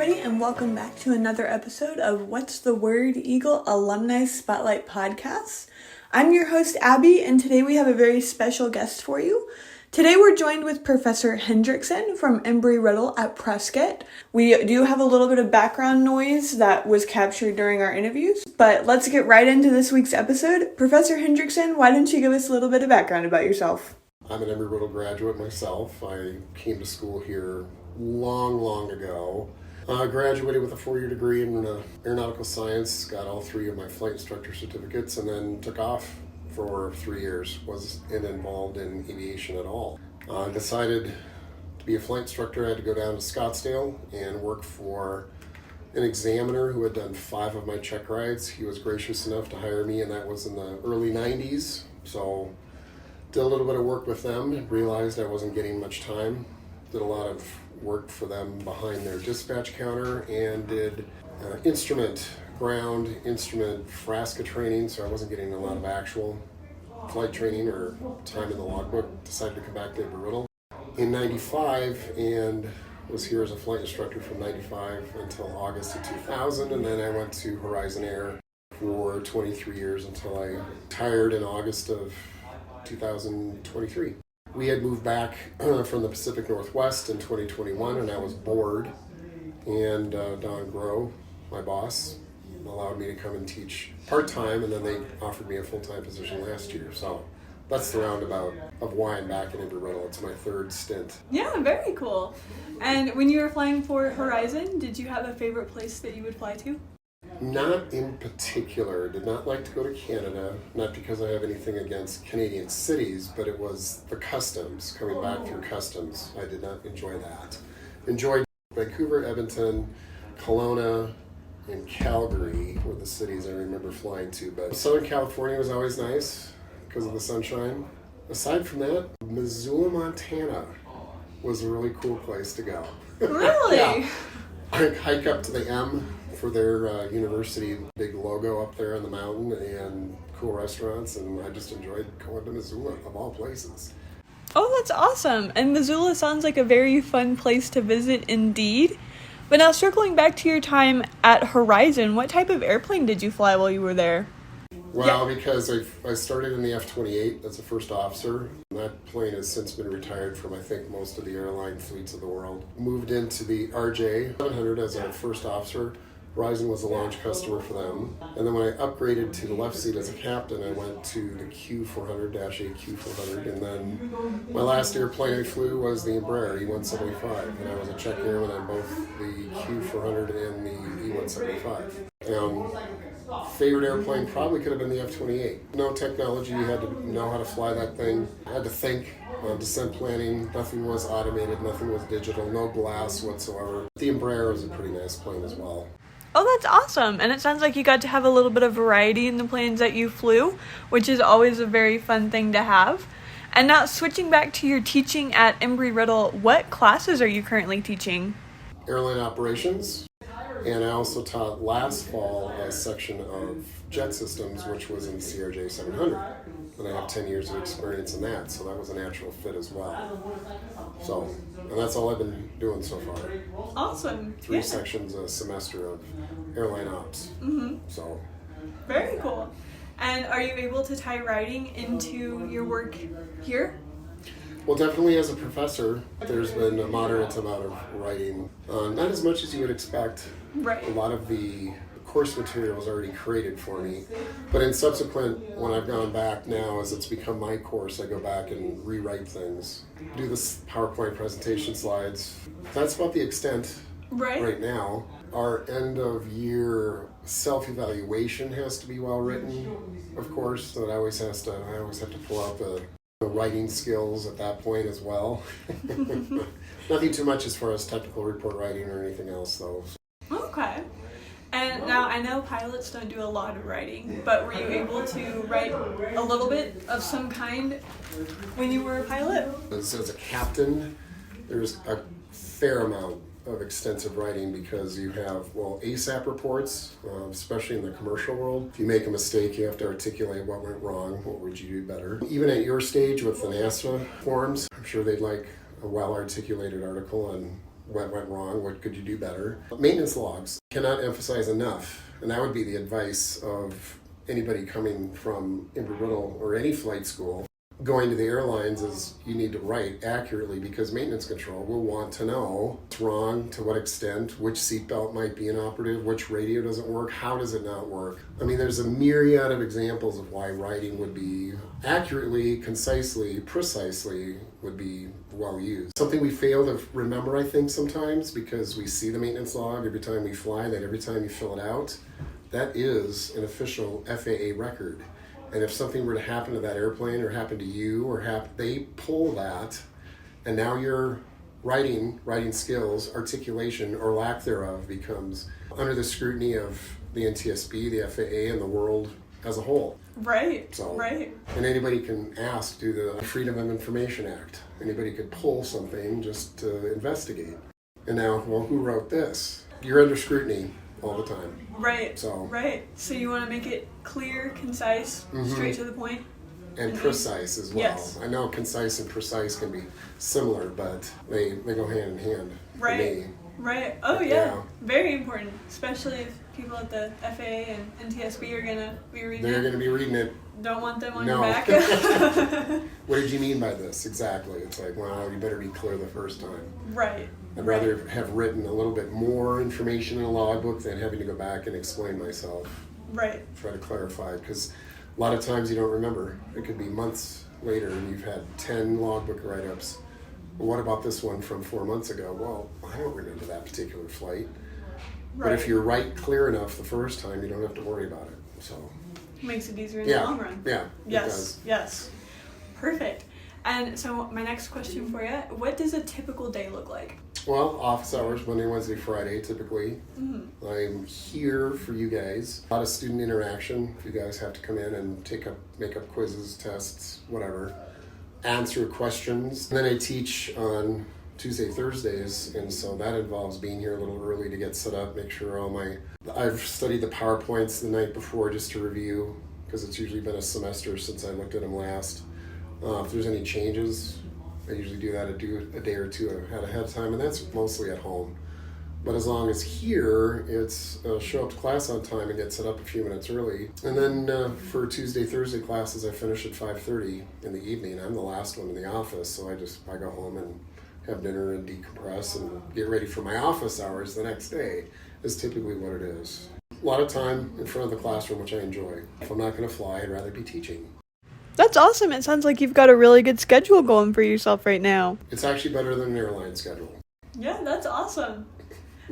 everybody, and welcome back to another episode of What's the Word Eagle Alumni Spotlight Podcast. I'm your host, Abby, and today we have a very special guest for you. Today we're joined with Professor Hendrickson from Embry-Riddle at Prescott. We do have a little bit of background noise that was captured during our interviews, but let's get right into this week's episode. Professor Hendrickson, why don't you give us a little bit of background about yourself? I'm an Embry-Riddle graduate myself. I came to school here long ago. Graduated with a 4-year degree in aeronautical science, got all 3 of my flight instructor certificates, and then took off for 3 years. Wasn't involved in aviation at all. Decided to be a flight instructor. I had to go down to Scottsdale and work for an examiner who had done 5 of my check rides. He was gracious enough to hire me, and that was in the early 90s. So did a little bit of work with them, realized I wasn't getting much time. Did a lot of work for them behind their dispatch counter and did ground instrument FRASCA training, so I wasn't getting a lot of actual flight training or time in the logbook. Decided to come back to Embry-Riddle in 95 and was here as a flight instructor from 95 until August of 2000, and then I went to Horizon Air for 23 years until I retired in August of 2023. We had moved back from the Pacific Northwest in 2021, and I was bored. And Don Groh, my boss, allowed me to come and teach part-time, and then they offered me a full-time position last year. So that's the roundabout of why I'm back in Embry-Riddle. It's my 3rd stint. Yeah, very cool. And when you were flying for Horizon, did you have a favorite place that you would fly to? Not in particular. Did not like to go to Canada, not because I have anything against Canadian cities, but it was the customs, coming back through customs. I did not enjoy that. Enjoyed Vancouver, Edmonton, Kelowna, and Calgary were the cities I remember flying to, but Southern California was always nice because of the sunshine. Aside from that, Missoula, Montana was a really cool place to go. Really? Yeah. I hike up to the M for their university, big logo up there on the mountain, and cool restaurants, and I just enjoyed going to Missoula, of all places. Oh, that's awesome. And Missoula sounds like a very fun place to visit indeed. But now circling back to your time at Horizon, what type of airplane did you fly while you were there? Well, because I started in the F-28 as a first officer. That plane has since been retired from, I think, most of the airline fleets of the world. Moved into the RJ-700 as a first officer. Horizon was a launch customer for them. And then when I upgraded to the left seat as a captain, I went to the Q400-8 Q400. And then my last airplane I flew was the Embraer E175. And I was a check airman on both the Q400 and the E175. Favorite airplane probably could have been the F-28. No technology, you had to know how to fly that thing. I had to think on descent planning. Nothing was automated, nothing was digital, no glass whatsoever. The Embraer was a pretty nice plane as well. Oh, that's awesome. And it sounds like you got to have a little bit of variety in the planes that you flew, which is always a very fun thing to have. And now switching back to your teaching at Embry-Riddle, what classes are you currently teaching? Airline operations. And I also taught last fall a section of jet systems, which was in the CRJ-700. And I have 10 years of experience in that, so that was a natural fit as well. So, and that's all I've been doing so far. Awesome. 3 sections a semester of airline ops. Mm-hmm. So. Very cool. And are you able to tie writing into your work here? Well, definitely as a professor, there's been a moderate amount of writing. Not as much as you would expect. Right. A lot of the course material is already created for me. But in subsequent, when I've gone back now, as it's become my course, I go back and rewrite things. Do the PowerPoint presentation slides. That's about the extent right now. Our end of year self-evaluation has to be well written, of course. So I always have to pull out the writing skills at that point as well. Nothing too much as far as technical report writing or anything else, though. Okay. And now I know pilots don't do a lot of writing, but were you able to write a little bit of some kind when you were a pilot? As a captain, there's a fair amount of extensive writing because you have, ASAP reports, especially in the commercial world. If you make a mistake, you have to articulate what went wrong, what would you do better. Even at your stage with the NASA forms, I'm sure they'd like a well-articulated article on what went wrong, what could you do better. Maintenance logs, cannot emphasize enough, and that would be the advice of anybody coming from Embry-Riddle or any flight school. Going to the airlines is you need to write accurately because maintenance control will want to know what's wrong, to what extent, which seatbelt might be inoperative, which radio doesn't work, how does it not work. I mean, there's a myriad of examples of why writing would be accurately, concisely, precisely would be well used. Something we fail to remember, I think, sometimes because we see the maintenance log every time we fly, that every time you fill it out, that is an official FAA record. And if something were to happen to that airplane or happen to you or they pull that, and now your writing skills, articulation or lack thereof becomes under the scrutiny of the NTSB, the FAA, and the world as a whole. Right. So, right. And anybody can ask through the Freedom of Information Act. Anybody could pull something just to investigate. And now, well, who wrote this? You're under scrutiny all the time. Right. So you want to make it clear, concise, straight to the point. And precise as well. Yes. I know concise and precise can be similar, but they go hand in hand for me. Right. Oh, yeah. Very important, especially if people at the FAA and NTSB are going to be reading it. They're going to be reading it. Don't want them on your back. What did you mean by this? Exactly. It's like, well, you better be clear the first time. Right. I'd rather have written a little bit more information in a logbook than having to go back and explain myself. Right. Try to clarify, because a lot of times you don't remember. It could be months later and you've had 10 logbook write-ups. Well, what about this one from 4 months ago? Well, I don't remember that particular flight. Right. But if you're clear enough the first time, you don't have to worry about it. So makes it easier in the long run. Yeah. Yes. Perfect. And so my next question for you, what does a typical day look like? Well, office hours, Monday, Wednesday, Friday, typically. I'm here for you guys. A lot of student interaction. If you guys have to come in and make up quizzes, tests, whatever. Answer questions. And then I teach on Tuesday, Thursdays, and so that involves being here a little early to get set up, make sure I've studied the PowerPoints the night before just to review, because it's usually been a semester since I looked at them last. If there's any changes, I usually do that a day or two ahead of time, and that's mostly at home. But as long as here, it's show up to class on time and get set up a few minutes early. And then for Tuesday, Thursday classes, I finish at 5:30 in the evening. I'm the last one in the office, so I go home and have dinner and decompress and get ready for my office hours the next day is typically what it is. A lot of time in front of the classroom, which I enjoy. If I'm not going to fly, I'd rather be teaching. That's awesome. It sounds like you've got a really good schedule going for yourself right now. It's actually better than an airline schedule. Yeah, that's awesome.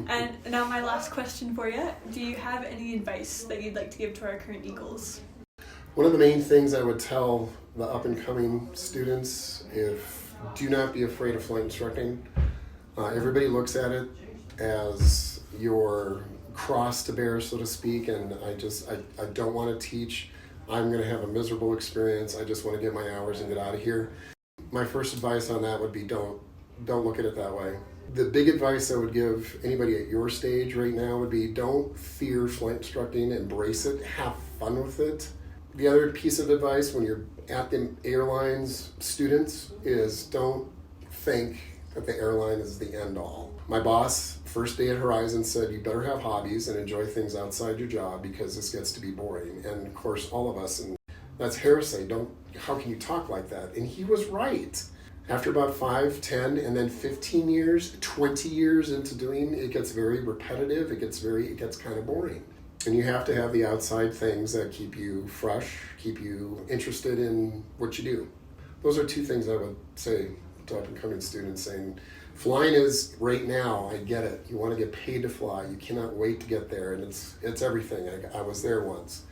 And now my last question for you. Do you have any advice that you'd like to give to our current Eagles? One of the main things I would tell the up-and-coming students do not be afraid of flight instructing. Everybody looks at it as your cross to bear, so to speak, and I don't want to teach. I'm going to have a miserable experience. I just want to get my hours and get out of here. My first advice on that would be don't look at it that way. The big advice I would give anybody at your stage right now would be don't fear flight instructing, embrace it, have fun with it. The other piece of advice when you're at the airlines, students, is don't think that the airline is the end all. My boss, first day at Horizon, said you better have hobbies and enjoy things outside your job because this gets to be boring. And of course, all of us, and that's heresy. How can you talk like that? And he was right. After about 5, 10, and then 15 years, 20 years into doing, it gets very repetitive. It gets kind of boring. And you have to have the outside things that keep you fresh, keep you interested in what you do. Those are two things I would say to up-and-coming students, saying, flying is right now, I get it. You want to get paid to fly. You cannot wait to get there, and it's everything. I was there once.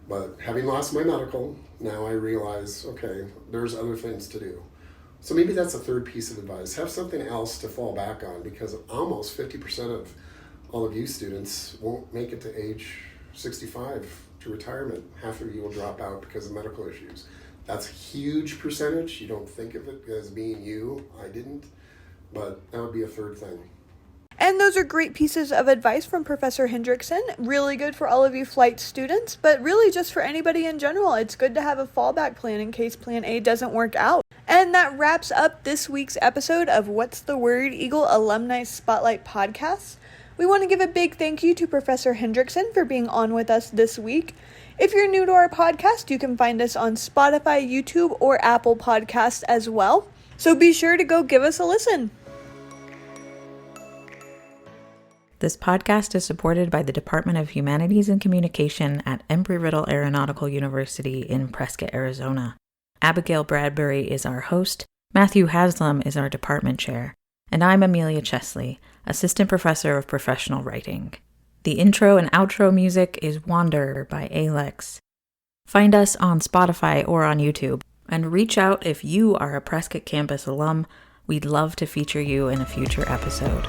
But having lost my medical, now I realize, okay, there's other things to do. So maybe that's a third piece of advice. Have something else to fall back on, because almost 50% of all of you students won't make it to age 65 to retirement. Half of you will drop out because of medical issues. That's a huge percentage. You don't think of it as being you. I didn't. But that would be a third thing. And those are great pieces of advice from Professor Hendrickson. Really good for all of you flight students, but really just for anybody in general. It's good to have a fallback plan in case plan A doesn't work out. And that wraps up this week's episode of What's the Word Eagle Alumni Spotlight Podcast. We want to give a big thank you to Professor Hendrickson for being on with us this week. If you're new to our podcast, you can find us on Spotify, YouTube, or Apple Podcasts as well. So be sure to go give us a listen. This podcast is supported by the Department of Humanities and Communication at Embry-Riddle Aeronautical University in Prescott, Arizona. Abigail Bradbury is our host, Matthew Haslam is our department chair, and I'm Amelia Chesley, Assistant Professor of Professional Writing. The intro and outro music is Wander by Alex. Find us on Spotify or on YouTube, and reach out if you are a Prescott campus alum. We'd love to feature you in a future episode.